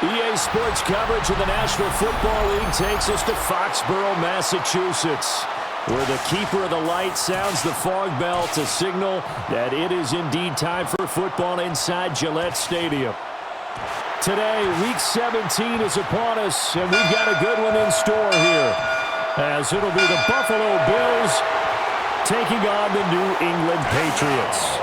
EA Sports coverage of the National Football League takes us to Foxborough, Massachusetts, where the keeper of the light sounds the fog bell to signal that it is indeed time for football inside Gillette Stadium. Today, Week 17 is upon us, and we've got a good one in store here, as it'll be the Buffalo Bills taking on the New England Patriots.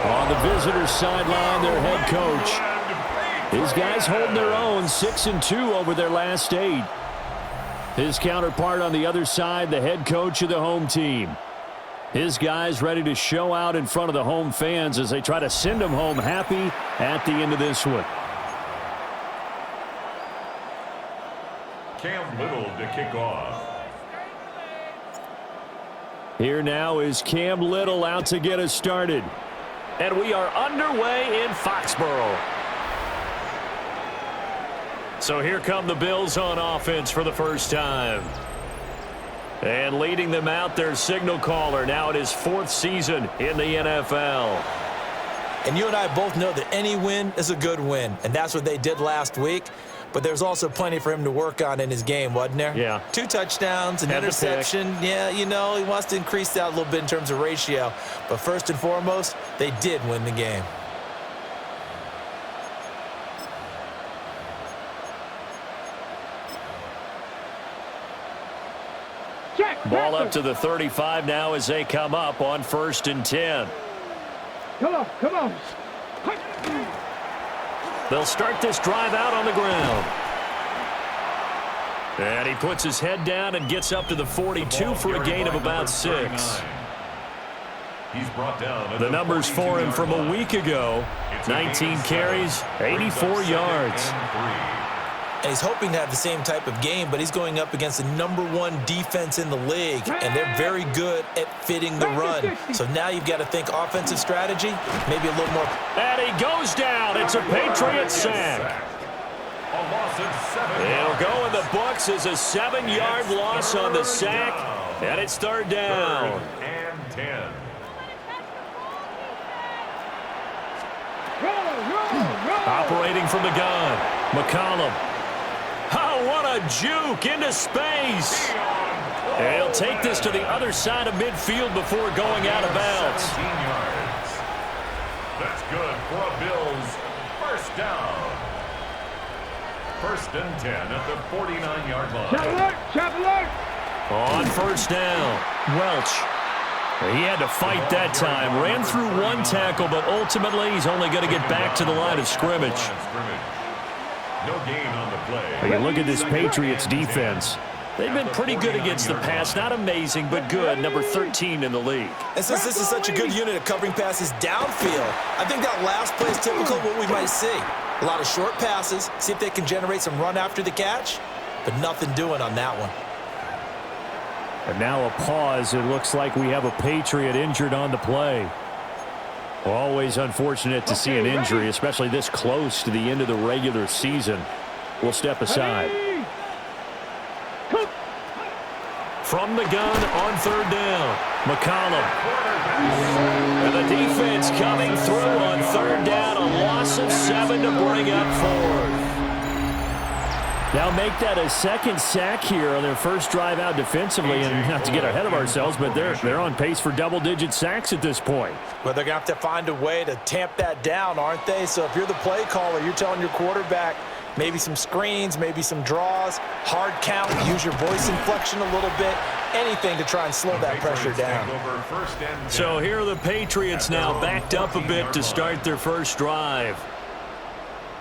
On the visitors' sideline, their head coach. His guys holding their own, 6-2 over their last 8. His counterpart on the other side, the head coach of the home team. His guys ready to show out in front of the home fans as they try to send them home happy at the end of this one. Cam Little to kick off. Here now is Cam Little out to get us started. And we are underway in Foxborough. So here come the Bills on offense for the first time. And leading them out, their signal caller, now in his 4th season in the NFL. And you and I both know that any win is a good win, and that's what they did last week. But there's also plenty for him to work on in his game, wasn't there? Yeah. 2 touchdowns, an interception. Yeah, you know, he wants to increase that a little bit in terms of ratio. But first and foremost, they did win the game. Ball up to the 35 now as they come up on 1st and 10. Come on. They'll start this drive out on the ground. And he puts his head down and gets up to the 42 for a gain of about 6. He's brought down the numbers for him from a week ago. 19 carries, 84 yards. And he's hoping to have the same type of game, but he's going up against the #1 defense in the league, and they're very good at fitting the run. So now you've got to think offensive strategy, maybe a little more. And he goes down. It's a Patriots sack. It'll go in the books as a 7-yard loss on the sack, and it's 3rd down. 3rd and 10. Operating from the gun, McCollum. Oh, what a juke into space. And he'll take this to the other side of midfield before going out of bounds. 17 yards. That's good for a Bills 1st down. 1st and 10 at the 49-yard line. Chop alert! On 1st down, Welch. He had to fight that time. Ran through 1 tackle, but ultimately he's only going to get back to the line of scrimmage. No gain on the play. You look at this Patriots defense. They've been pretty good against the pass. Not amazing, but good. Number 13 in the league. And since this is such a good unit of covering passes downfield, I think that last play is typical of what we might see. A lot of short passes, see if they can generate some run after the catch, but nothing doing on that one. And now a pause. It looks like we have a Patriot injured on the play. Always unfortunate to see an injury, especially this close to the end of the regular season. We'll step aside. From the gun on 3rd down, McCollum. And the defense coming through on 3rd down, a loss of 7 to bring up 4th. Now make that a 2nd sack here on their first drive out defensively, and not to get ahead of ourselves, but they're on pace for double-digit sacks at this point. Well, they're going to have to find a way to tamp that down, aren't they? So if you're the play caller, you're telling your quarterback maybe some screens, maybe some draws, hard count, use your voice inflection a little bit, anything to try and slow that pressure down. So here are the Patriots now backed up a bit to start their first drive.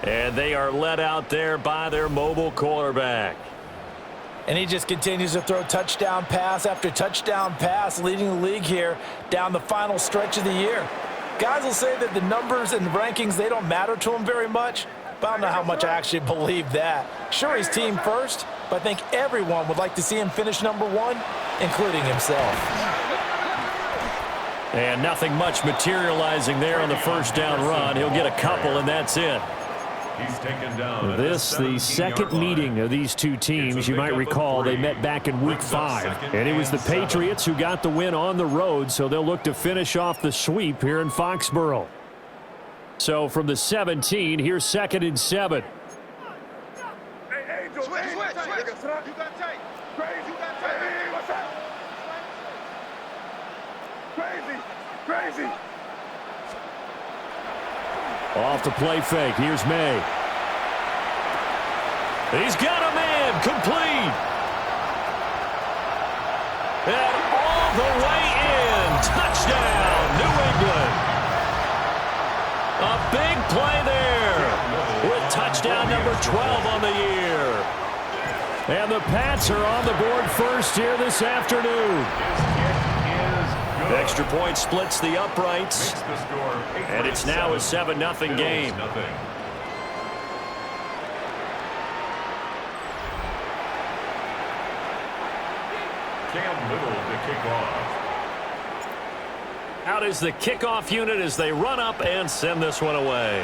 And they are led out there by their mobile quarterback. And he just continues to throw touchdown pass after touchdown pass, leading the league here down the final stretch of the year. Guys will say that the numbers and the rankings, they don't matter to him very much, but I don't know how much I actually believe that. Sure, he's team first, but I think everyone would like to see him finish #1, including himself. And nothing much materializing there on the first down run. He'll get a couple, and that's it. He's taken down. This, the second meeting of these two teams. You might recall they met back in Week 5. And it was the Patriots who got the win on the road, so they'll look to finish off the sweep here in Foxborough. So from the 17, here's 2nd and 7. Hey, Angel, switch. You got tight. Crazy, you got tight. Hey, what's up? Crazy. Off the play fake. Here's May. He's got a man. Complete. And all the way in. Touchdown, New England. A big play there with touchdown number 12 on the year. And the Pats are on the board first here this afternoon. Extra point splits the uprights. And it's now a 7-0 game. Cam Little to kick off. Out is the kickoff unit as they run up and send this one away.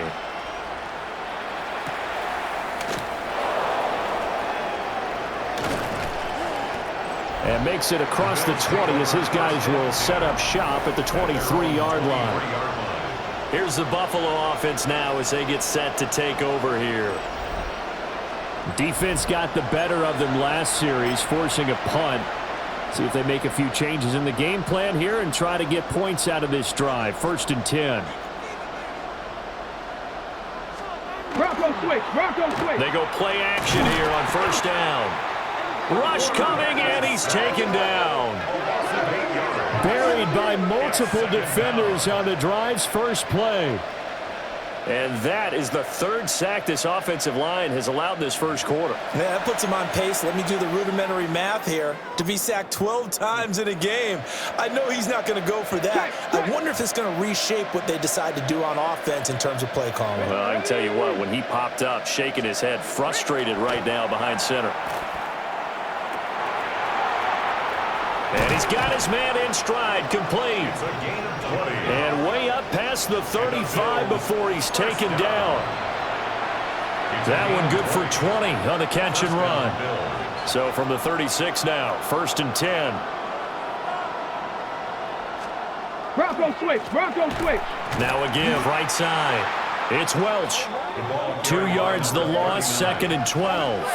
And makes it across the 20 as his guys will set up shop at the 23-yard line. Here's the Buffalo offense now as they get set to take over here. Defense got the better of them last series, forcing a punt. See if they make a few changes in the game plan here and try to get points out of this drive. 1st and 10. Bronco switch. They go play action here on 1st down. Rush coming, and he's taken down. Buried by multiple defenders on the drive's first play. And that is the 3rd sack this offensive line has allowed this first quarter. Yeah, that puts him on pace. Let me do the rudimentary math here. To be sacked 12 times in a game, I know he's not going to go for that. I wonder if it's going to reshape what they decide to do on offense in terms of play calling. Well, I can tell you what, when he popped up, shaking his head, frustrated right now behind center. And he's got his man in stride, complete. It's a gain of 20. And way up past the 35 before he's taken down. That one good for 20 on the catch and run. So from the 36 now, 1st and 10. Bronco switch. Now again, right side. It's Welch. 2 yards the loss, 2nd and 12.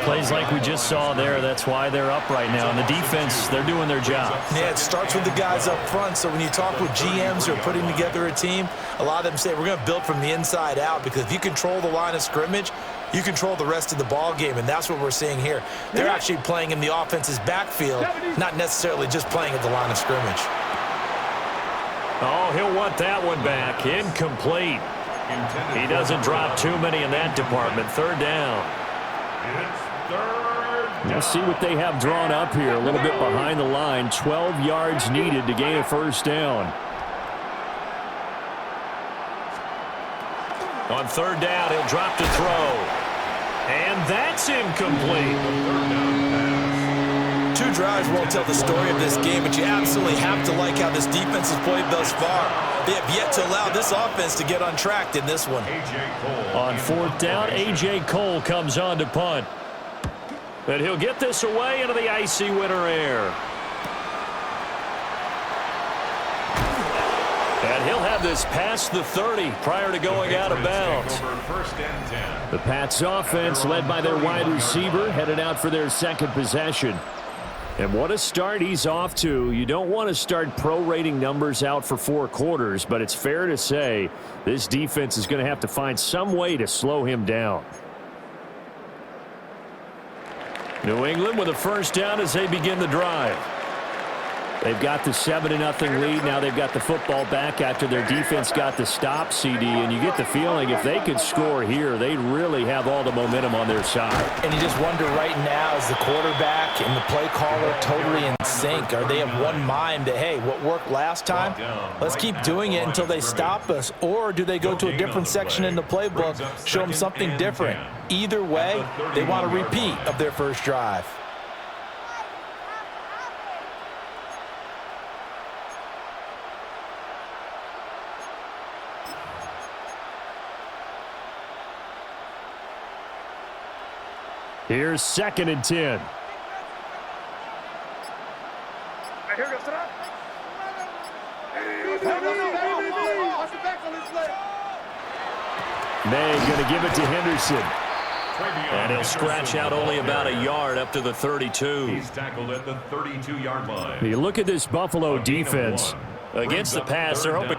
Plays like we just saw there. That's why they're up right now. And the defense, they're doing their job. Yeah, it starts with the guys up front. So when you talk with GMs who are putting together a team, a lot of them say we're going to build from the inside out, because if you control the line of scrimmage, you control the rest of the ball game, and that's what we're seeing here. They're actually playing in the offense's backfield, not necessarily just playing at the line of scrimmage. Oh, he'll want that one back. Incomplete. He doesn't drop too many in that department. 3rd down. It's 3rd down. Let's see what they have drawn up here. A little bit behind the line. 12 yards needed to gain a 1st down. On 3rd down, he'll drop to throw. And that's incomplete. 2 drives won't tell the story of this game, but you absolutely have to like how this defense has played thus far. They have yet to allow this offense to get untracked in this one. On 4th down, A.J. Cole comes on to punt. And he'll get this away into the icy winter air. And he'll have this past the 30 prior to going out of bounds. The Pats offense, led by their wide receiver, headed out for their 2nd possession. And what a start he's off to. You don't want to start prorating numbers out for 4 quarters, but it's fair to say this defense is going to have to find some way to slow him down. New England with a 1st down as they begin the drive. They've got the 7-0 lead. Now they've got the football back after their defense got the stop, CD. And you get the feeling if they could score here, they'd really have all the momentum on their side. And you just wonder right now, is the quarterback and the play caller totally in sync? Are they of one mind that, hey, what worked last time, let's keep doing it until they stop us? Or do they go to a different section in the playbook, show them something different? Either way, they want a repeat of their first drive. Here's 2nd and 10. Here goes to that. May going to give it to Henderson. And he'll scratch out only about a yard up to the 32. He's tackled at the 32-yard line. You look at this Buffalo defense. Against the pass, they're hoping.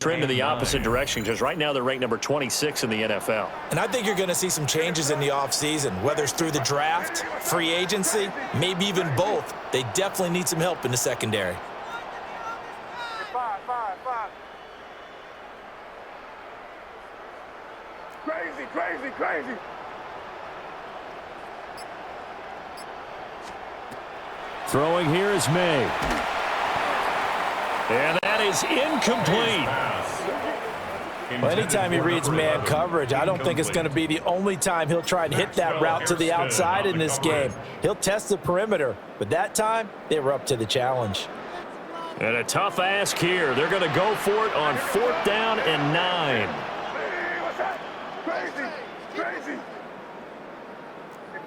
Trend in the opposite direction because right now they're ranked number 26 in the NFL. And I think you're going to see some changes in the offseason, whether it's through the draft, free agency, maybe even both. They definitely need some help in the secondary. Crazy. Throwing here is May. And that is incomplete. Well, anytime he reads man coverage, I don't think it's going to be the only time he'll try and hit that route to the outside in this game. He'll test the perimeter, but that time they were up to the challenge. And a tough ask here. They're going to go for it on 4th down and 9. Crazy.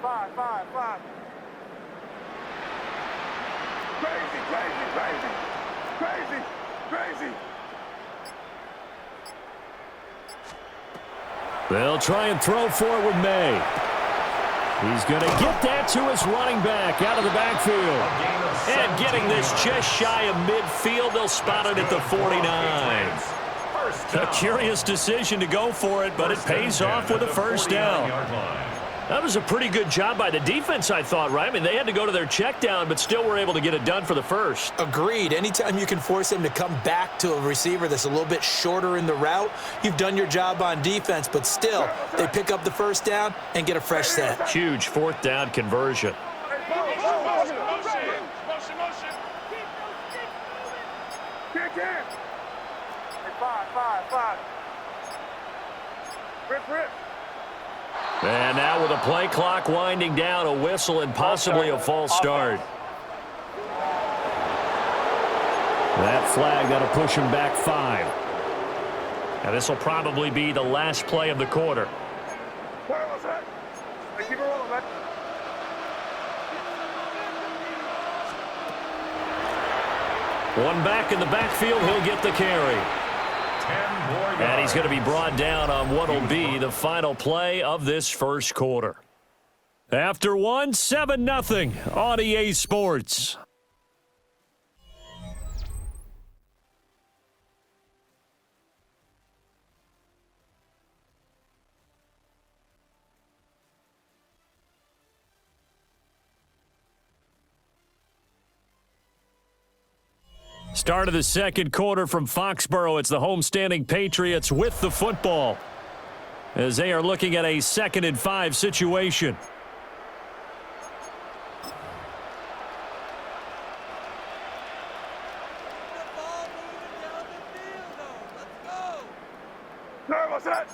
5. Crazy. They'll try and throw for it with May. He's going to get that to his running back out of the backfield. And getting this just shy of midfield, they'll spot it at the 49. A curious decision to go for it, but it pays off with a first down. That was a pretty good job by the defense, I thought, right? I mean, they had to go to their check down, but still were able to get it done for the first. Agreed. Anytime you can force him to come back to a receiver that's a little bit shorter in the route, you've done your job on defense, but still, they pick up the first down and get a fresh set. Huge 4th down conversion. Rip. And now with a play clock winding down, a whistle and possibly a false start. That flag that'll push him back 5. And this will probably be the last play of the quarter. Keep it rolling, man. One back in the backfield, he'll get the carry. And he's going to be brought down on what will be the final play of this first quarter. After 7-0 on EA Sports. Start of the second quarter from Foxborough. It's the homestanding Patriots with the football as they are looking at a 2nd and 5 situation. What's that?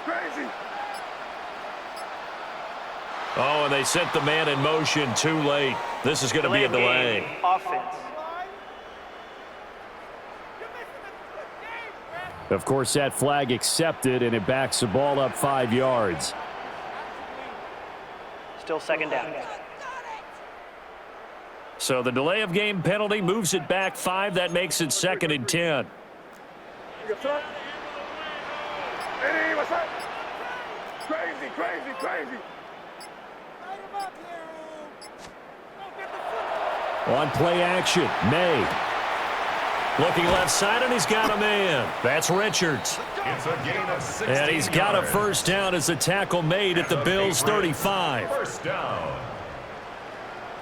Crazy. Oh, and they sent the man in motion too late. This is going to be a delay. Offense. Of course, that flag accepted, and it backs the ball up 5 yards. Still 2nd down. So the delay of game penalty moves it back 5. That makes it 2nd and 10. Hey, what's that? Crazy. On play action, May. Looking left side, and he's got a man. That's Richards. It's a gain of 16 And he's got a yards. first down as the tackle made at the Bills' 35. First down.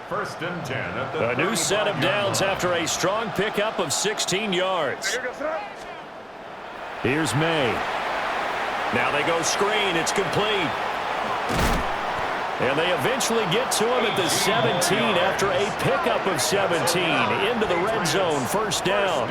1st and 10 at the A new set of 35-yard downs line. after a strong pickup of 16 yards. Here's May. Now they go screen. It's complete. And they eventually get to him at the 17 after a pickup of 17 into the red zone. First down.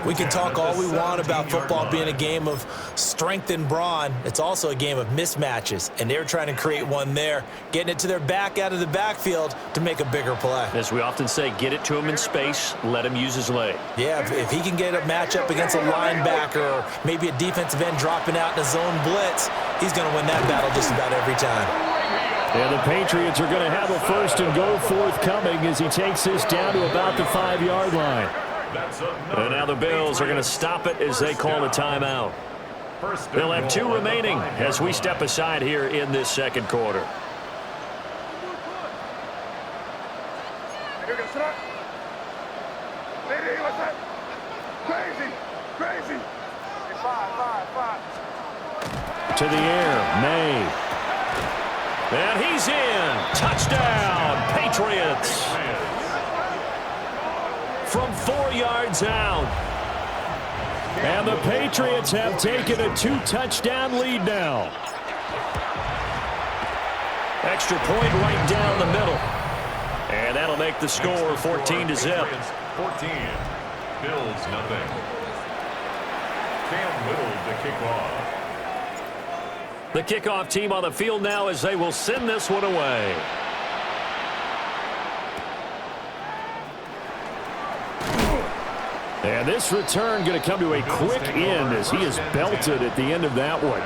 We can talk all we want about football being a game of strength and brawn. It's also a game of mismatches, and they're trying to create one there, getting it to their back out of the backfield to make a bigger play. As we often say, get it to him in space, let him use his leg. Yeah, if he can get a matchup against a linebacker or maybe a defensive end dropping out in a zone blitz, he's going to win that battle just about every time. And the Patriots are going to have a first and goal forthcoming as he takes this down to about the 5-yard line. And now the Bills are going to stop it as they call a timeout. They'll have 2 remaining as we step aside here in this second quarter. To the air, May. And he's in. Touchdown, Patriots. From 4 yards out. And the Patriots have taken a 2-touchdown lead now. Extra point right down the middle. And that'll make the score 14-0. 14. Bills nothing. Cam Whittle to kick off. The kickoff team on the field now as they will send this one away. And this return going to come to a quick end as he is belted at the end of that one.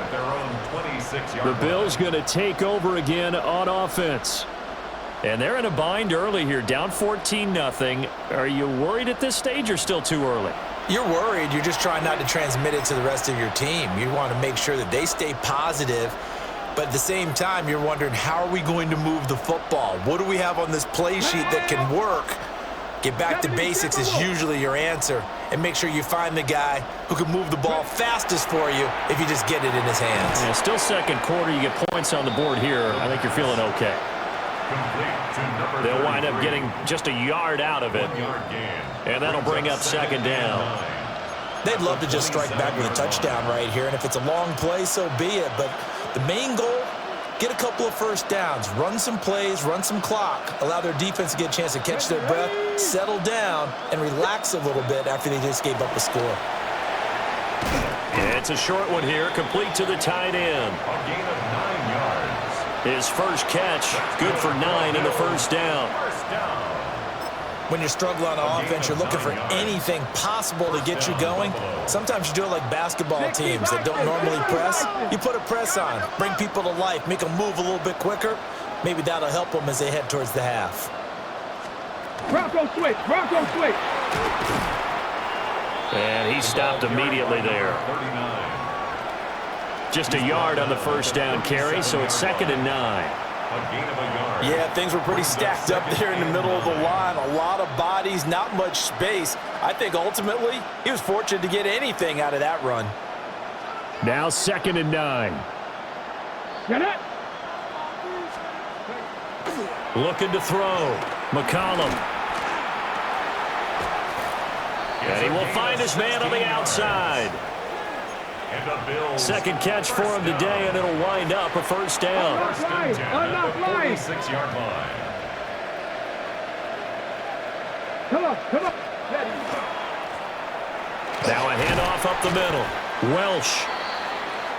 The Bills going to take over again on offense. And they're in a bind early here, down 14-0. Are you worried at this stage or still too early? You're worried. You're just trying not to transmit it to the rest of your team. You want to make sure that they stay positive. But at the same time, you're wondering, how are we going to move the football? What do we have on this play sheet that can work? Get back to basics is usually your answer. And make sure you find the guy who can move the ball fastest for you if you just get it in his hands. Yeah, still second quarter. You get points on the board here. I think you're feeling okay. They'll wind up getting just a yard out of it. And that'll bring up second down. They'd love to just strike back with a touchdown right here. And if it's a long play, so be it. But the main goal, get a couple of first downs, run some plays, run some clock, allow their defense to get a chance to catch their breath, settle down, and relax a little bit after they just gave up a score. It's a short one here, complete to the tight end. A gain of 9 yards. His first catch, good for 9 in the first down. When you're struggling on offense, you're looking for anything possible to get you going. Sometimes you do it like basketball teams that don't normally press. You put a press on, bring people to life, make them move a little bit quicker. Maybe that'll help them as they head towards the half. Bronco switch, Bronco switch. And he stopped immediately there. Just a yard on the first down carry, so it's 2nd and 9. Yeah, things were pretty stacked up there in the middle of the line. A lot of bodies, not much space. I think ultimately he was fortunate to get anything out of that run. Now 2nd and 9. Get it. Looking to throw. McCollum. And he will find his man on the outside. Second catch for him today, and it'll wind up a first down. First and 10 at the 46-yard line. Come on, come on. Now a handoff up the middle. Welsh.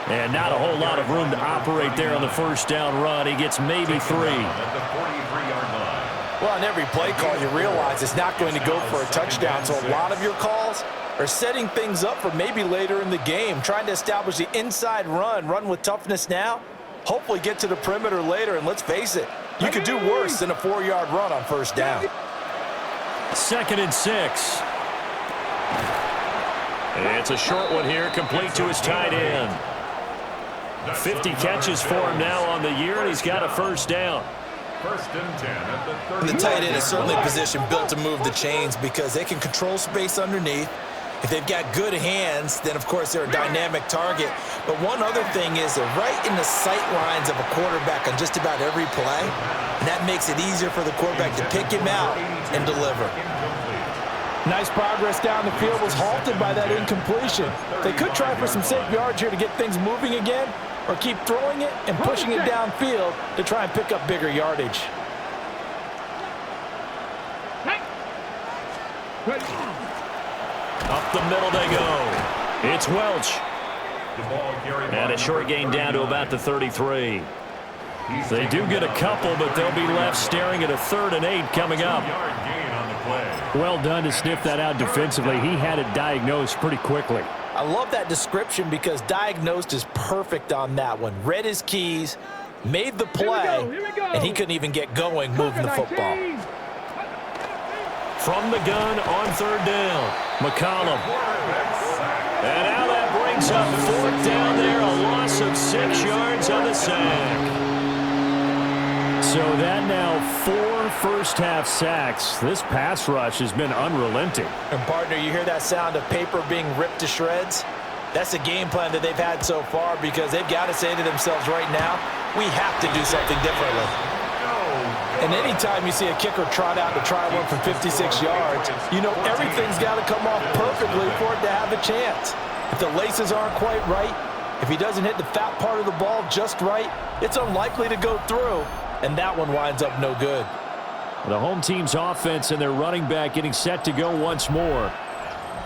And not a whole lot of room to operate there on the first down run. He gets maybe 3. At the 43-yard line. Well, on every play call, you realize it's not going to go for a touchdown. So a lot of your calls are setting things up for maybe later in the game, trying to establish the inside run with toughness now, hopefully get to the perimeter later. And let's face it, you could do worse than a 4-yard run on first down. 2nd and 6. It's a short one here, complete to his tight end. 50 catches for him now on the year, and he's got a first down. First and 10 at the 30. The tight end is certainly a position built to move the chains because they can control space underneath. If they've got good hands, then, of course, they're a dynamic target. But one other thing is they're right in the sight lines of a quarterback on just about every play, and that makes it easier for the quarterback to pick him out and deliver. Nice progress down the field was halted by that incompletion. They could try for some safe yards here to get things moving again, or keep throwing it and pushing it downfield to try and pick up bigger yardage. Up the middle they go. It's Welch. And a short gain down to about the 33. They do get a couple, but they'll be left staring at a 3rd and 8 coming up. Well done to sniff that out defensively. He had it diagnosed pretty quickly. I love that description because diagnosed is perfect on that one. Read his keys, made the play, and he couldn't even get going moving the football. From the gun on 3rd down, McCollum. And now that brings up 4th down there, a loss of 6 yards on the sack. So that now 4 first-half sacks. This pass rush has been unrelenting. And, partner, you hear that sound of paper being ripped to shreds? That's the game plan that they've had so far because they've got to say to themselves right now, we have to do something differently. And anytime you see a kicker trot out to try one from 56 yards, you know everything's got to come off perfectly for it to have a chance. If the laces aren't quite right, if he doesn't hit the fat part of the ball just right, it's unlikely to go through. And that one winds up no good. The home team's offense and their running back getting set to go once more.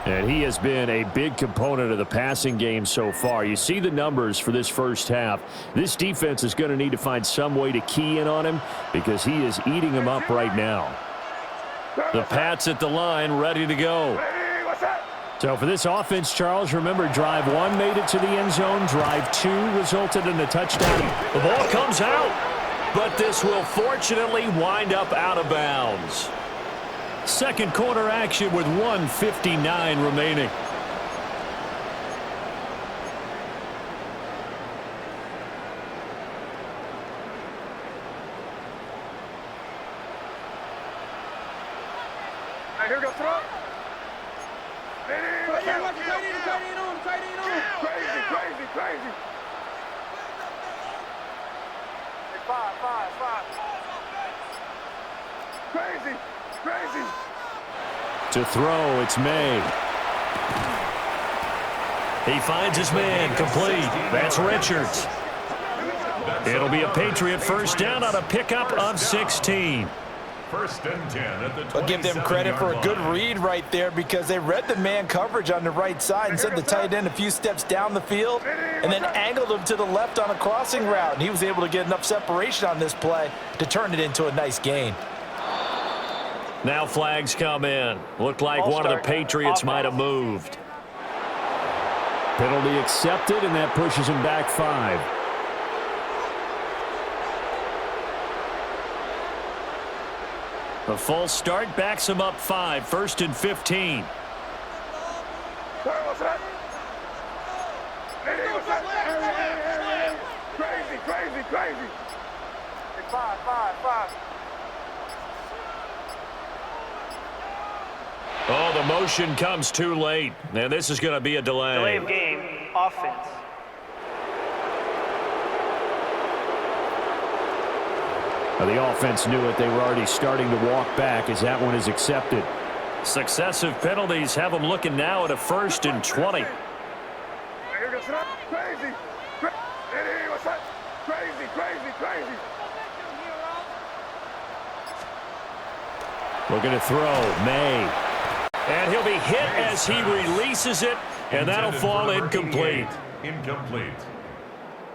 And he has been a big component of the passing game so far. You see the numbers for this first half. This defense is going to need to find some way to key in on him because he is eating them up right now. The Pats at the line ready to go. So for this offense, Charles, remember drive 1 made it to the end zone. Drive 2 resulted in a touchdown. The ball comes out. But this will fortunately wind up out of bounds. Second quarter action with 1:59 remaining. Here we go, throw. Crazy. Five. Crazy. To throw, it's May. He finds his man, complete. That's Richards. It'll be a Patriot first down on a pickup of 16. 1st and 10 at the 27-yard line. I'll give them credit for a good read right there because they read the man coverage on the right side and sent the tight end a few steps down the field and then angled him to the left on a crossing route. And he was able to get enough separation on this play to turn it into a nice gain. Now flags come in. Looked like one of the Patriots might have moved. Penalty accepted, and that pushes him back 5. The false start backs him up 5. 1st and 15. Crazy. Five. Oh, the motion comes too late. And this is going to be a delay. Delay of game, offense. Well, the offense knew it. They were already starting to walk back as that one is accepted. Successive penalties have them looking now at a 1st and 20. Crazy. Looking to throw, May. And he'll be hit as he releases it, and that'll fall incomplete.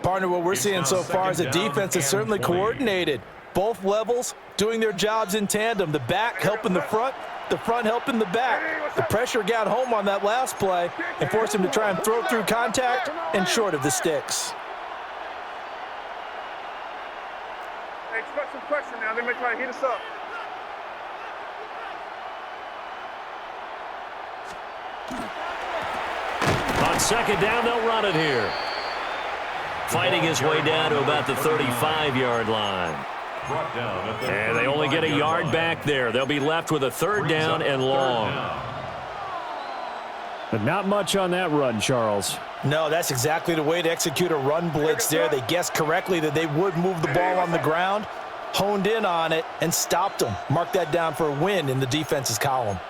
Partner, what we're seeing so far is the defense is certainly coordinated. Both levels doing their jobs in tandem. The back helping the front helping the back. The pressure got home on that last play and forced him to try and throw through contact and short of the sticks. Hey, expect some pressure now. They may try to heat us up. On 2nd down, they'll run it here. Fighting his way down to about the 35-yard line. And they only get a yard back there. They'll be left with a 3rd down and long. But not much on that run, Charles. No, that's exactly the way to execute a run blitz there. They guessed correctly that they would move the ball on the ground, honed in on it, and stopped them. Mark that down for a win in the defense's column.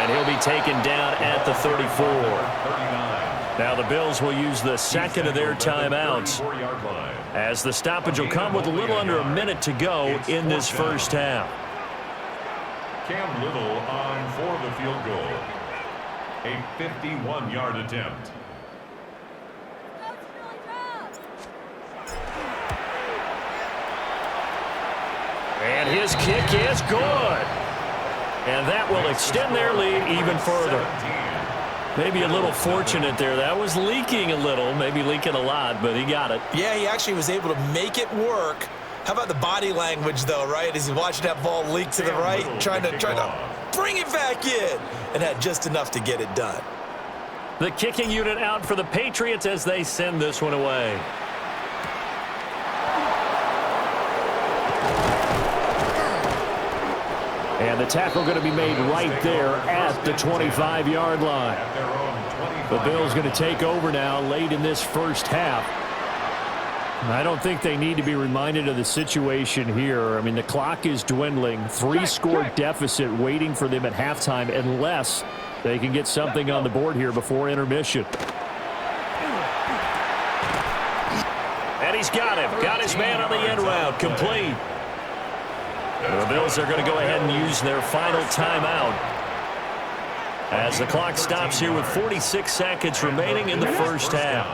And he'll be taken down at the 34. 39. Now the Bills will use the second of their timeouts, as the stoppage will come with a little under a minute to go in this first half. Cam Little on for the field goal. A 51-yard attempt. And his kick is good. And that will extend their lead even further. Maybe a little fortunate there. That was leaking a little, maybe leaking a lot, but he got it. Yeah, he actually was able to make it work. How about the body language, though, right? As he watched that ball leak to the right, trying to bring it back in, and had just enough to get it done. The kicking unit out for the Patriots as they send this one away. And the tackle going to be made right there at the 25-yard line. The Bills going to take over now late in this first half. I don't think they need to be reminded of the situation here. I mean, the clock is dwindling. 3-score deficit waiting for them at halftime unless they can get something on the board here before intermission. And he's got him. Got his man on the end route. Complete. The Bills are going to go ahead and use their final timeout as the clock stops here with 46 seconds remaining in the first half.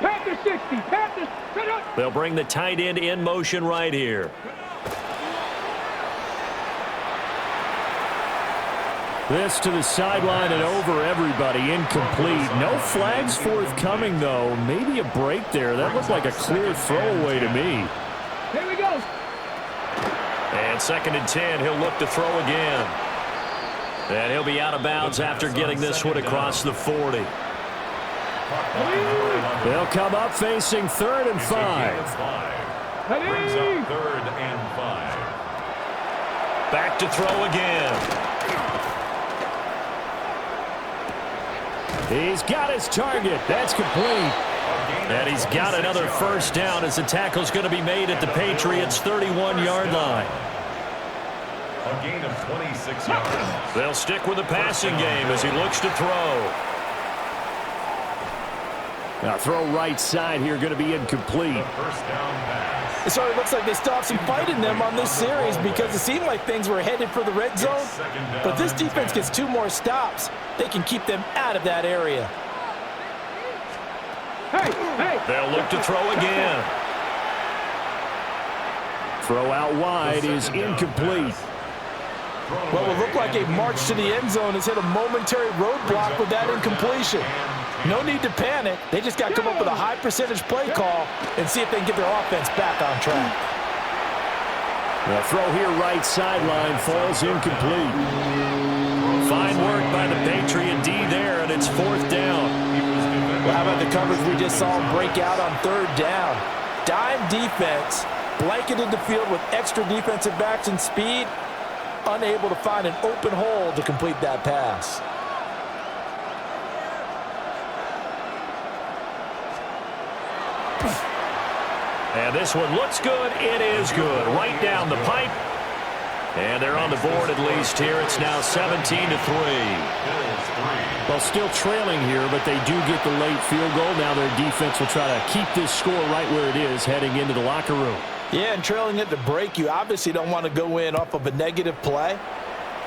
Panthers 60. Panthers, set up. They'll bring the tight end in motion right here. This to the sideline and over everybody. Incomplete. No flags forthcoming, though. Maybe a break there. That looked like a clear throwaway to me. Here we go. And 2nd and 10, he'll look to throw again. And he'll be out of bounds after getting this one across the 40. They'll come up facing 3rd and 5. Brings up 3rd and 5. Back to throw again. He's got his target. That's complete. And he's got another first down as the tackle's going to be made at the Patriots' 31-yard line. A gain of 26 yards. They'll stick with the passing game as he looks to throw. Now throw right side here going to be incomplete. First down pass. So it looks like they still have some fight in them on this series because it seemed like things were headed for the red zone. But this defense gets 2 more stops. They can keep them out of that area. They'll look to throw again. Throw out wide is incomplete. Well, it looked like a march to the end zone has hit a momentary roadblock with that incompletion. No need to panic. They just got to come up with a high percentage play call and see if they can get their offense back on track. The throw here right sideline falls incomplete. Fine work by the Patriot D there, and it's 4th down. Well, how about the coverage we just saw break out on 3rd down? Dime defense, blanketed the field with extra defensive backs and speed, unable to find an open hole to complete that pass. And this one looks good. It is good. Right down the pipe. And they're on the board at least here. It's now 17-3. Well, still trailing here, but they do get the late field goal. Now their defense will try to keep this score right where it is heading into the locker room. Yeah, and trailing at the break, you obviously don't want to go in off of a negative play.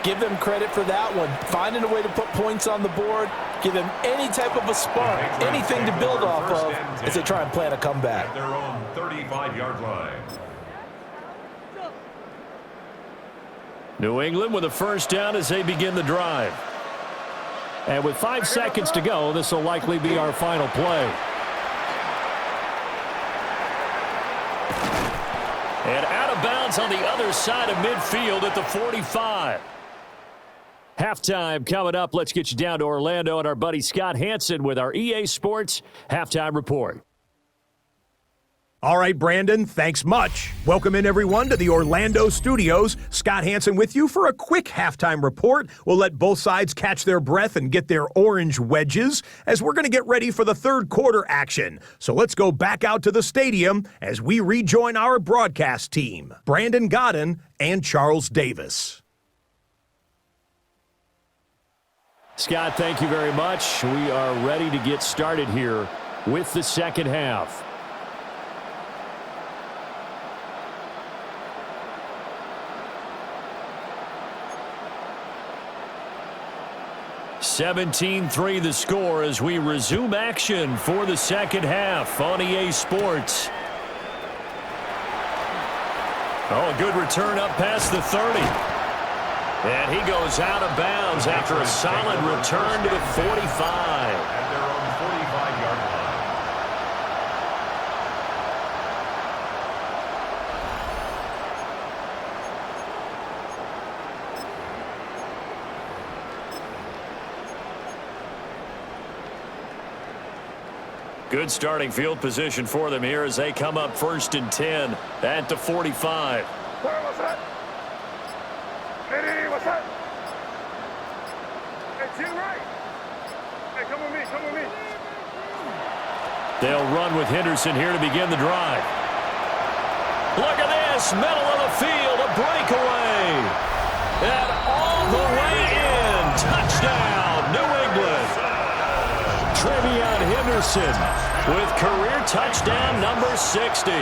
Give them credit for that one. Finding a way to put points on the board. Give them any type of a spark, anything to build off of as they try and plan a comeback. At their own 35-yard line. New England with a first down as they begin the drive. And with 5 seconds to go, this will likely be our final play. And out of bounds on the other side of midfield at the 45. Halftime coming up. Let's get you down to Orlando and our buddy Scott Hansen with our EA Sports Halftime Report. All right, Brandon, thanks much. Welcome in, everyone, to the Orlando studios. Scott Hansen with you for a quick halftime report. We'll let both sides catch their breath and get their orange wedges as we're going to get ready for the third quarter action. So let's go back out to the stadium as we rejoin our broadcast team, Brandon Godden and Charles Davis. Scott, thank you very much. We are ready to get started here with the second half. (17-3) the score as we resume action for the second half on EA Sports. Oh, good return up past the 30. And he goes out of bounds after a solid return to the 45. At their own 45-yard line. Good starting field position for them here as they come up 1st and 10 at the 45. What's that? Hey, what's that? Hey, to your right. Hey, come with me, come with me. They'll run with Henderson here to begin the drive. Look at this, middle of the field, a breakaway. And all the way in, touchdown, New England. Trevion Henderson with career touchdown number 60.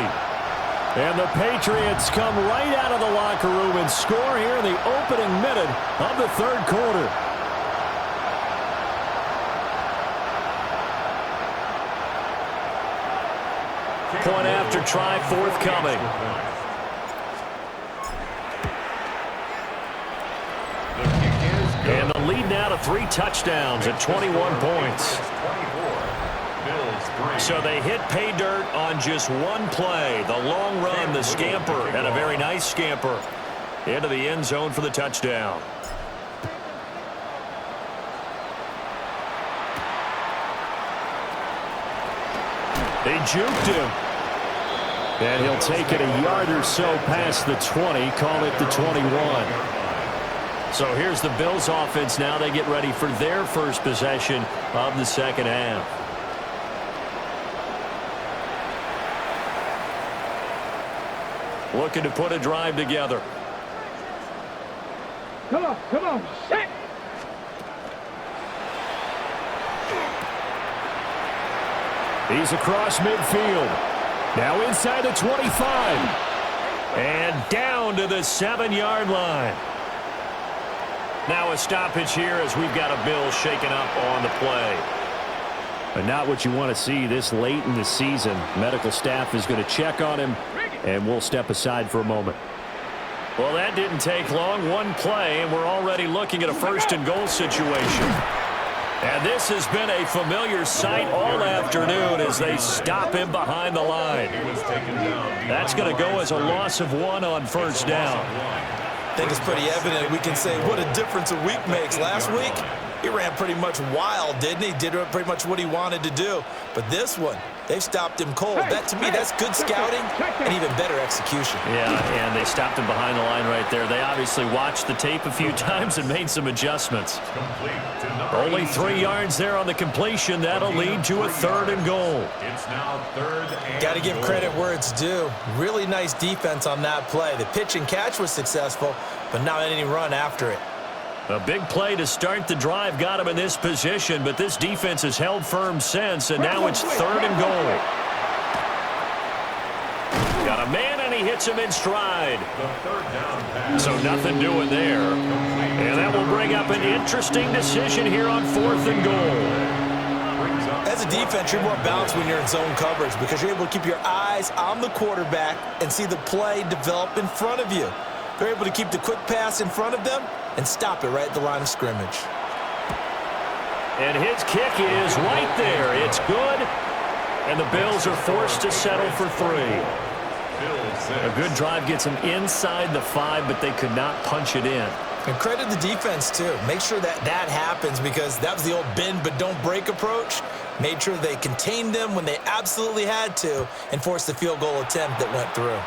And the Patriots come right out of the locker room and score here in the opening minute of the third quarter. Point after try forthcoming. And the lead now to 3 touchdowns at 21 points. So they hit pay dirt on just one play. The long run, the scamper, and a very nice scamper into the end zone for the touchdown. They juked him. And he'll take it a yard or so past the 20, call it the 21. So here's the Bills offense now. They get ready for their first possession of the second half. Looking to put a drive together. Come on, set. He's across midfield. Now inside the 25. And down to the 7-yard line. Now a stoppage here as we've got a Bill shaken up on the play. But not what you want to see this late in the season. Medical staff is going to check on him, and we'll step aside for a moment. Well, that didn't take long. One play, and we're already looking at a 1st and goal situation. And this has been a familiar sight all afternoon as they stop him behind the line. That's going to go as a loss of 1 on 1st down. I think it's pretty evident. We can say what a difference a week makes. Last week, he ran pretty much wild, didn't he? Did pretty much what he wanted to do. But this one, they've stopped him cold. That, to me, that's good scouting and even better execution. Yeah, and they stopped him behind the line right there. They obviously watched the tape a few times and made some adjustments. Only 3 yards there on the completion. That'll lead to a 3rd and goal. It's now 3rd and goal. Got to give credit where it's due. Really nice defense on that play. The pitch and catch was successful, but not any run after it. A big play to start the drive got him in this position, but this defense has held firm since, and now it's 3rd and goal. Got a man, and he hits him in stride. So nothing doing there. And that will bring up an interesting decision here on 4th and goal. As a defense, you're more balanced when you're in zone coverage because you're able to keep your eyes on the quarterback and see the play develop in front of you. They're able to keep the quick pass in front of them and stop it right at the line of scrimmage. And his kick is right there. It's good. And the Bills are forced to settle for 3. A good drive gets them inside the 5, but they could not punch it in. And credit the defense, too. Make sure that happens because that was the old bend but don't break approach. Made sure they contained them when they absolutely had to and forced the field goal attempt that went through.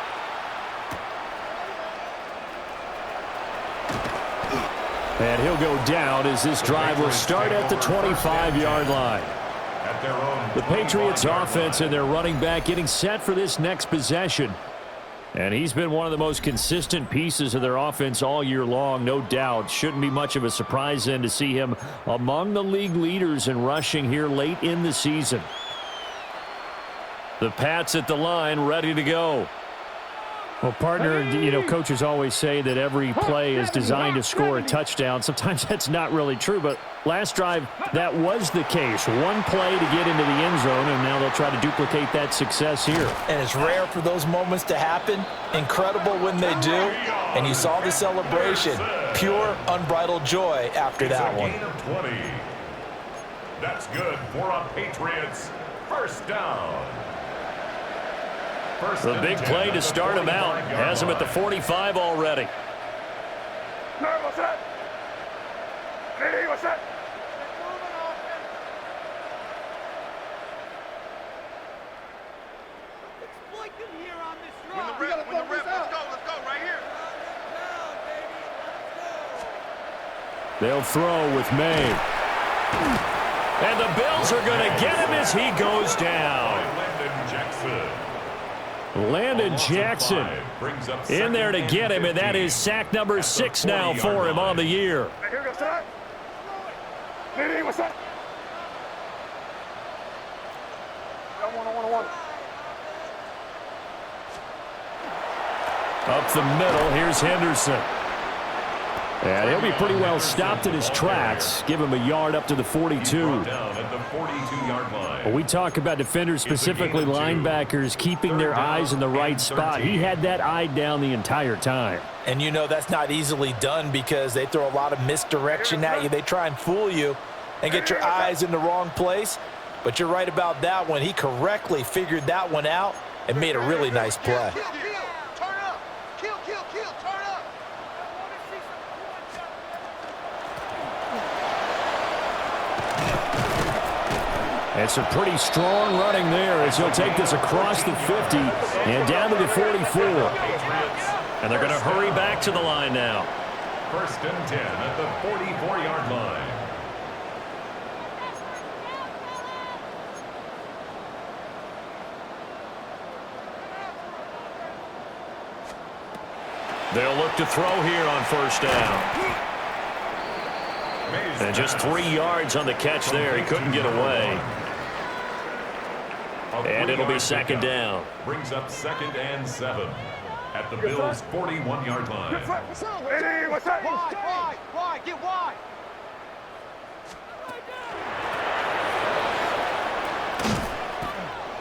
And he'll go down as this drive will start at the 25-yard line. The Patriots offense and their running back getting set for this next possession. And he's been one of the most consistent pieces of their offense all year long, no doubt. Shouldn't be much of a surprise then to see him among the league leaders in rushing here late in the season. The Pats at the line, ready to go. Well, partner, you know, coaches always say that every play is designed to score a touchdown. Sometimes that's not really true, but last drive, that was the case. One play to get into the end zone, and now they'll try to duplicate that success here. And it's rare for those moments to happen. Incredible when they do. And you saw the celebration. Pure, unbridled joy after that one. Gain of 20. That's good for a Patriots first down. The big play to start him out. Has him at the 45 already. What's that? Hey, what's that? Exploit them here on this run. When the ref, let's go, right here. They'll throw with May. And the Bills are going to get him as he goes down. Landon Jackson in there to get him, and that is sack number 6 now for him on the year. Hey, here goes that. Hey, what's that? One. Up the middle, here's Henderson. And he'll be pretty well stopped in his tracks. Give him a yard up to the 42. Down at the 42-yard line. We talk about defenders, specifically linebackers, keeping their eyes in the right spot. He had that eye down the entire time. And you know that's not easily done because they throw a lot of misdirection at you. They try and fool you and get your eyes in the wrong place. But you're right about that one. He correctly figured that one out and made a really nice play. Turn up. Kill, turn up. It's a pretty strong running there as he'll take this across the 50 and down to the 44. And they're going to hurry back to the line now. First and 10 at the 44-yard line. They'll look to throw here on first down. And just 3 yards on the catch there. He couldn't get away. And it'll be second down. Brings up 2nd and 7 at the Bills' 41-yard line. Hey, what's that? Wide, get wide.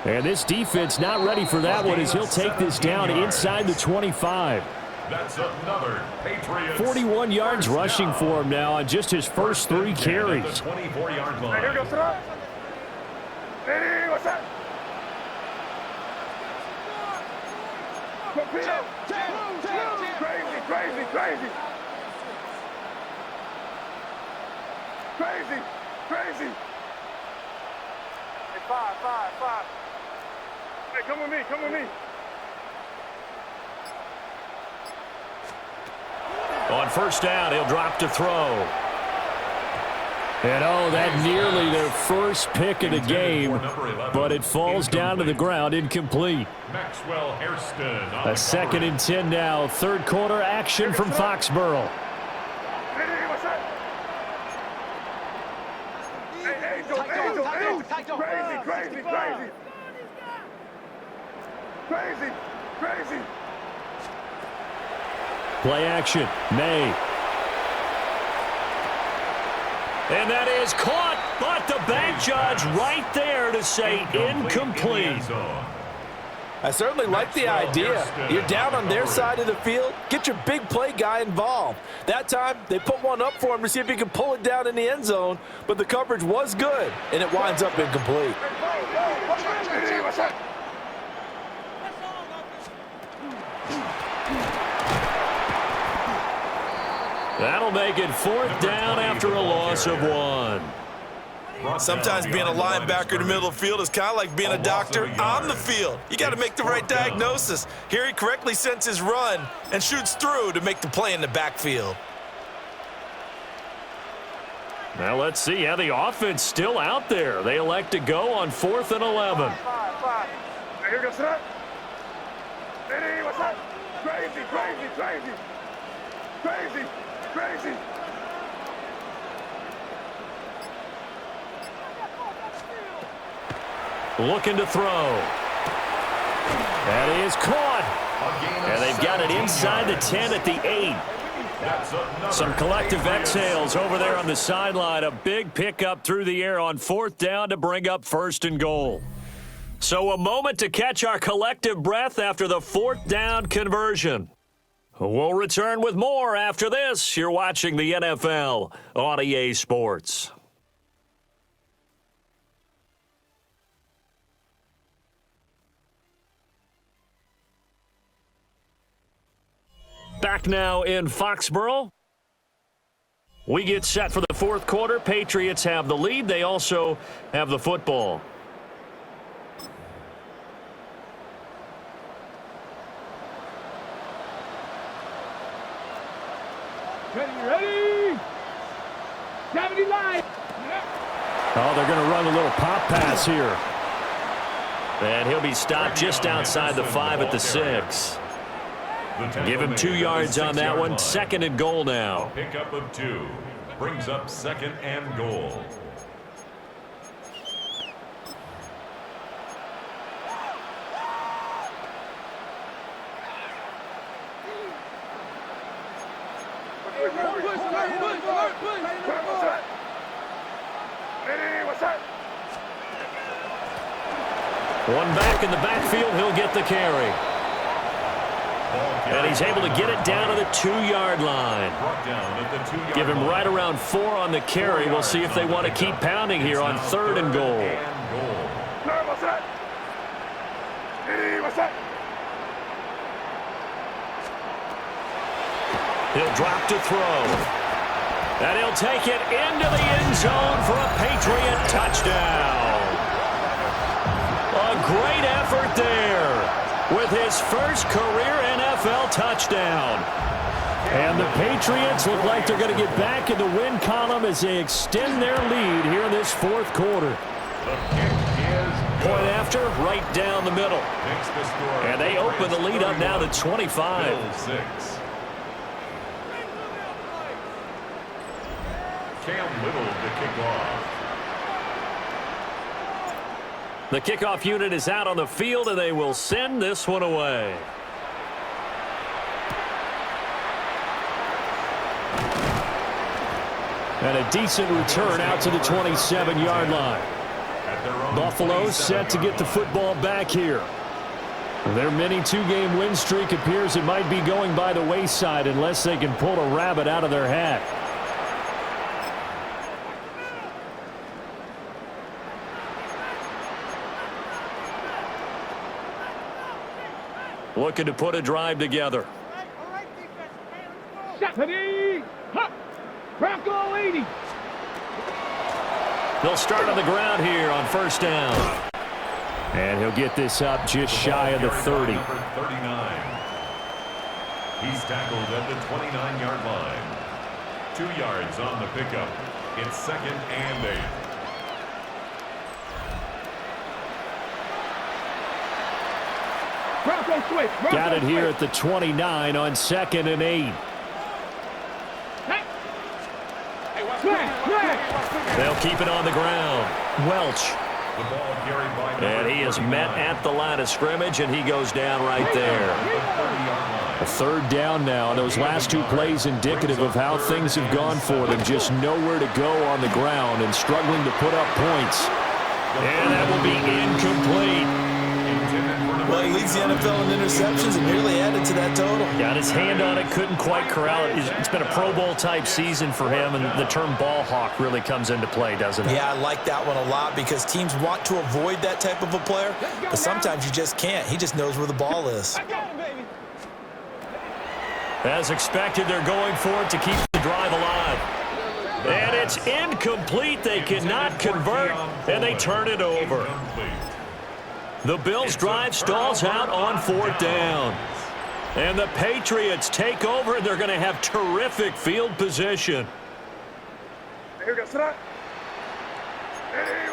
And this defense not ready for that one as he'll take this down inside the 25. That's another Patriots. 41 yards rushing for him now on just his first 3 carries. At the 24-yard Hey, here line. goes that. Hey, what's that? Crazy. Hey, five. Hey, come with me. On first down, he'll drop to throw. And oh, that nearly their first pick of the game, but it falls down to the ground, incomplete. Maxwell Hairston. on A the 2nd cover. and 10 now, third quarter action from Foxborough. Hey, what's that? Hey, Angel. Crazy. Play action, May. And that is caught, but the back judge right there to say incomplete. In the end zone. I certainly like the idea. You're down on their side of the field. Get your big play guy involved. That time, they put one up for him to see if he can pull it down in the end zone, but the coverage was good, and it winds up incomplete. Hey, what's that? That'll make it 4th down after a loss of 1. Sometimes being a linebacker in the middle of the field is kind of like being a doctor on the field. You got to make the right diagnosis. Here he correctly sends his run and shoots through to make the play in the backfield. Now let's see how the offense still out there. They elect to go on 4th and 11. Five. Hey, here goes that. Hey, what's up? Crazy, crazy, crazy. Crazy, crazy. Looking to throw. That is caught. And they've got it inside the 10 at the 8. Some collective exhales over there on the sideline. A big pickup through the air on 4th down to bring up 1st and goal. So a moment to catch our collective breath after the 4th down conversion. We'll return with more after this. You're watching the NFL on EA Sports. Back now in Foxborough. We get set for the 4th quarter. Patriots have the lead. They also have the football. Ready? 70 line. Oh, they're going to run a little pop pass here. And he'll be stopped just outside the 5 at the 6. Give him 2 yards on that one. 2nd and goal now. Pickup of 2 brings up 2nd and goal. One back in the backfield. He'll get the carry. And he's able to get it down to the 2-yard line. Give him right around 4 on the carry. We'll see if they want to keep pounding here on 3rd and goal. He'll drop to throw. And he'll take it into the end zone for a Patriot touchdown. A great effort there with his first career NFL touchdown. And the Patriots look like they're going to get back in the win column as they extend their lead here in this 4th quarter. The kick is good. Point after, right down the middle. And they open the lead up now to 25. 6. Cam Little to kick off. The kickoff unit is out on the field, and they will send this one away. And a decent return out to the 27-yard line. Buffalo set to get the football back here. Their mini 2-game win streak appears it might be going by the wayside unless they can pull a rabbit out of their hat. Looking to put a drive together. They'll start on the ground here on 1st down. And he'll get this up just shy of the 30. Number 39. He's tackled at the 29-yard line. 2 yards on the pickup. It's 2nd and 8. Got it here at the 29 on 2nd and 8. They'll keep it on the ground. Welch. The ball carried by And he is met at the line of scrimmage, and he goes down right there. A 3rd down now, and those last 2 plays indicative of how things have gone for them. Just nowhere to go on the ground and struggling to put up points. And that will be incomplete. Well, he leads the NFL in interceptions and nearly added to that total. Got his hand on it, couldn't quite corral it. It's been a Pro Bowl-type season for him, and the term ball hawk really comes into play, doesn't it? Yeah, I like that one a lot because teams want to avoid that type of a player, but sometimes you just can't. He just knows where the ball is. As expected, they're going for it to keep the drive alive. And it's incomplete. They cannot convert, and they turn it over. The Bills' drive stalls out on 4th down. And the Patriots take over, and they're going to have terrific field position. Here we go, sit up. Hey,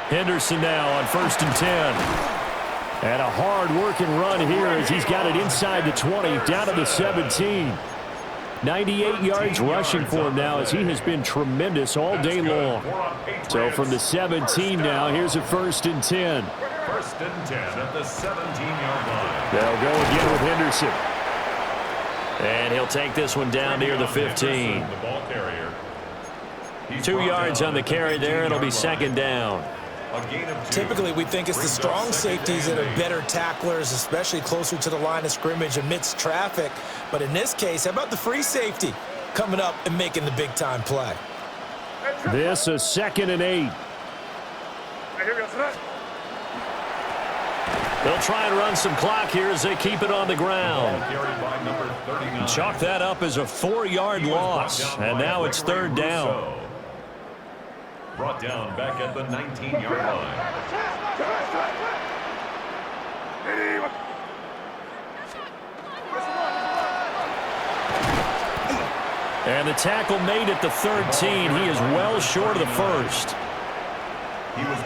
go. Henderson now on 1st and 10. And a hard-working run here as he's got it inside the 20, down to the 17. 98 yards rushing for him now as he has been tremendous all day long. So from the 17 now, here's a 1st and 10. 1st and 10 at the 17-yard line. They'll go again with Henderson. And he'll take this one down near the 15. The ball carrier. 2 yards on the carry there. It'll be 2nd down. A gain of 2. Typically, we think it's the strong safeties that are better tacklers, especially closer to the line of scrimmage amidst traffic. But in this case, how about the free safety coming up and making the big-time play? This is 2nd and 8. They'll try and run some clock here as they keep it on the ground. Chalk that up as a 4-yard loss, and now it's 3rd down. Brought down back at the 19-yard line. And the tackle made at the 13. He is well short of the 1st.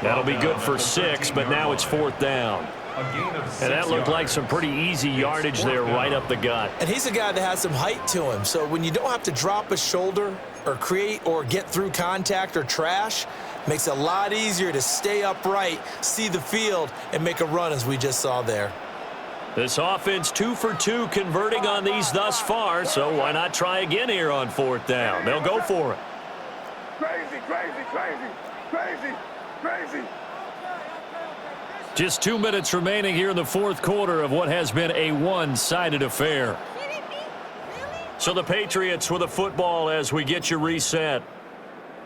That'll be good for 6, but now it's 4th down. And that looked like some pretty easy yardage there right up the gut. And he's a guy that has some height to him, so when you don't have to drop a shoulder or create or get through contact or trash, makes it a lot easier to stay upright, see the field, and make a run as we just saw there. This offense 2 for 2 converting on these thus far, so why not try again here on 4th down? They'll go for it. Crazy, crazy, crazy, crazy, crazy. Just 2 minutes remaining here in the 4th quarter of what has been a one-sided affair. So the Patriots with a football as we get you reset.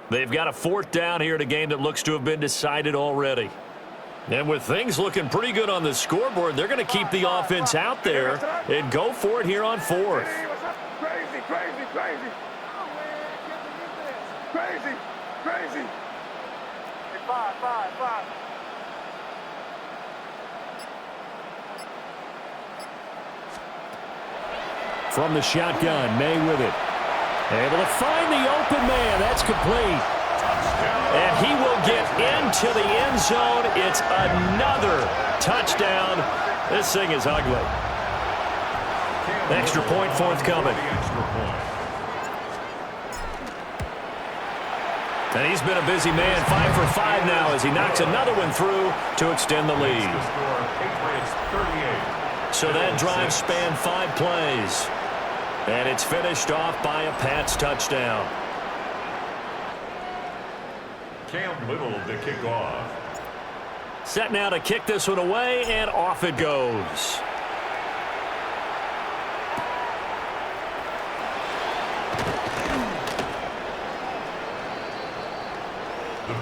They've got a 4th down here in a game that looks to have been decided already. And with things looking pretty good on the scoreboard, they're going to keep the offense out there and go for it here on 4th. Crazy, crazy, crazy. Crazy, crazy. Five. From the shotgun, May with it. Able to find the open man. That's complete. And he will get into the end zone. It's another touchdown. This thing is ugly. Extra point forthcoming. And he's been a busy man. 5 for 5 now as he knocks another one through to extend the lead. So that drive spanned 5 plays. And it's finished off by a Pats touchdown. Cam Little to kick off. Set now to kick this one away, and off it goes.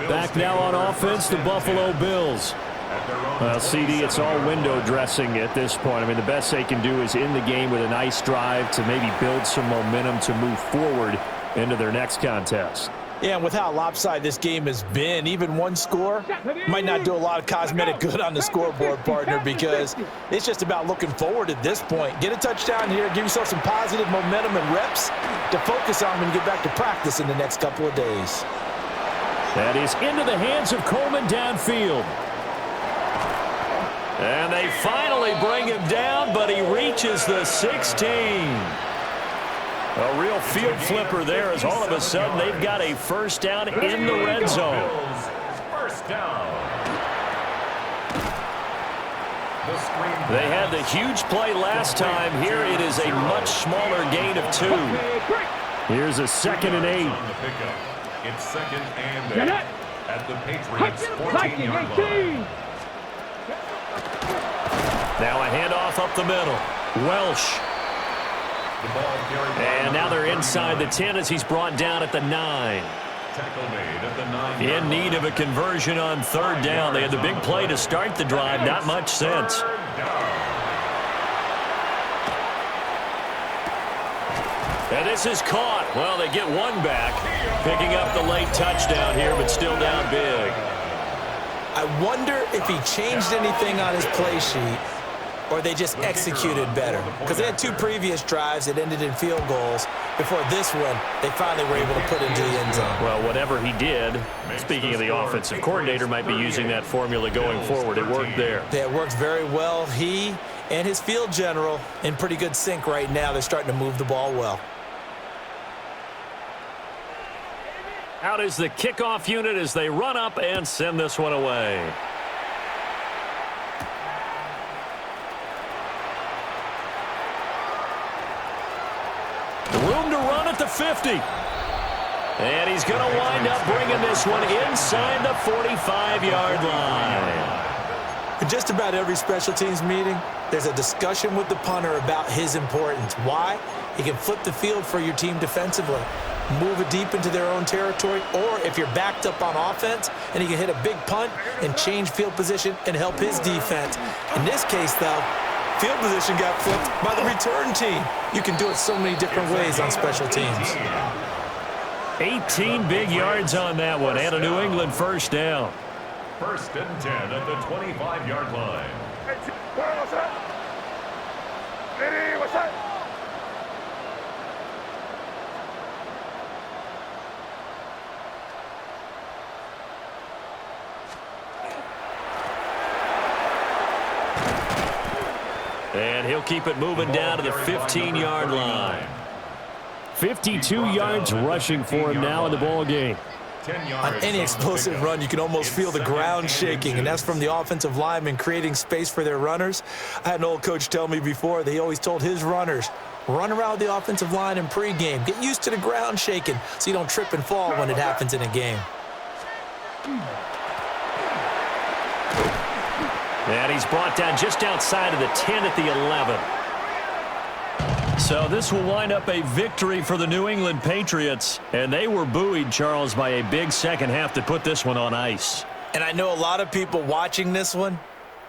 Back now on offense, the Buffalo Bills. Well, CD, it's all window dressing at this point. I mean, the best they can do is in the game with a nice drive to maybe build some momentum to move forward into their next contest. Yeah, and with how lopsided this game has been, even one score might not do a lot of cosmetic good on the scoreboard, partner, because it's just about looking forward at this point. Get a touchdown here, give yourself some positive momentum and reps to focus on when you get back to practice in the next couple of days. That is into the hands of Coleman downfield. And they finally bring him down, but he reaches the 16. A real field flipper there as all of a sudden they've got a 1st down in the red zone. 1st down. They had the huge play last time. Here it is a much smaller gain of 2. Here's a 2nd and 8. It's 2nd and 8 at the Patriots 14-yard line. Now a handoff up the middle. Welsh. And now they're inside the 10 as he's brought down at the 9. Tackle made at the 9. In need of a conversion on 3rd down. They had the big play to start the drive. Not much sense. And this is caught. Well, they get one back. Picking up the late touchdown here, but still down big. I wonder if he changed anything on his play sheet or they just executed better? Because they had 2 previous drives that ended in field goals. Before this one, they finally were able to put into the end zone. Well, whatever he did, speaking of the offensive coordinator, might be using that formula going forward. It worked there. Yeah, it worked very well. He and his field general in pretty good sync right now. They're starting to move the ball well. Out is the kickoff unit as they run up and send this one away. Room to run at the 50. And he's going to wind up bringing this one inside the 45-yard line. In just about every special teams meeting, there's a discussion with the punter about his importance. Why? He can flip the field for your team defensively, move it deep into their own territory, or if you're backed up on offense, and he can hit a big punt and change field position and help his defense. In this case, though, field position got flipped by the return team. You can do it so many different ways on special teams. 18 big yards on that one, and a New England first down. 1st and 10 at the 25-yard line. What's up? Lady, what's up? And he'll keep it moving down to the 15-yard line. 52 yards rushing for him now in the ball game. On any explosive run, you can almost feel the ground shaking, and that's from the offensive linemen creating space for their runners. I had an old coach tell me before, he always told his runners, run around the offensive line in pregame. Get used to the ground shaking so you don't trip and fall when it happens in a game. And he's brought down just outside of the 10 at the 11. So this will wind up a victory for the New England Patriots. And they were buoyed, Charles, by a big second half to put this one on ice. And I know a lot of people watching this one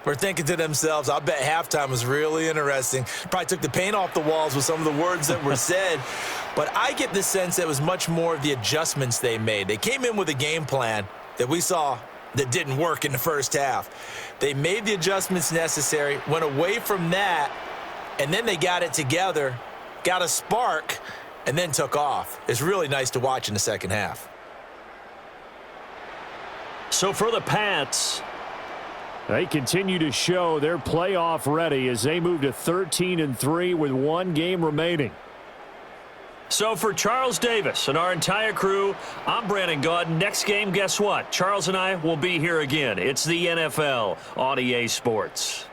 were thinking to themselves, I bet halftime was really interesting. Probably took the paint off the walls with some of the words that were said. But I get the sense that it was much more of the adjustments they made. They came in with a game plan that we saw that didn't work in the first half. They made the adjustments necessary, went away from that, and then they got it together, got a spark, and then took off. It's really nice to watch in the second half. So for the Pats, they continue to show they're playoff ready as they move to 13-3 with 1 game remaining. So for Charles Davis and our entire crew, I'm Brandon Gaudin. Next game, guess what? Charles and I will be here again. It's the NFL on EA Sports.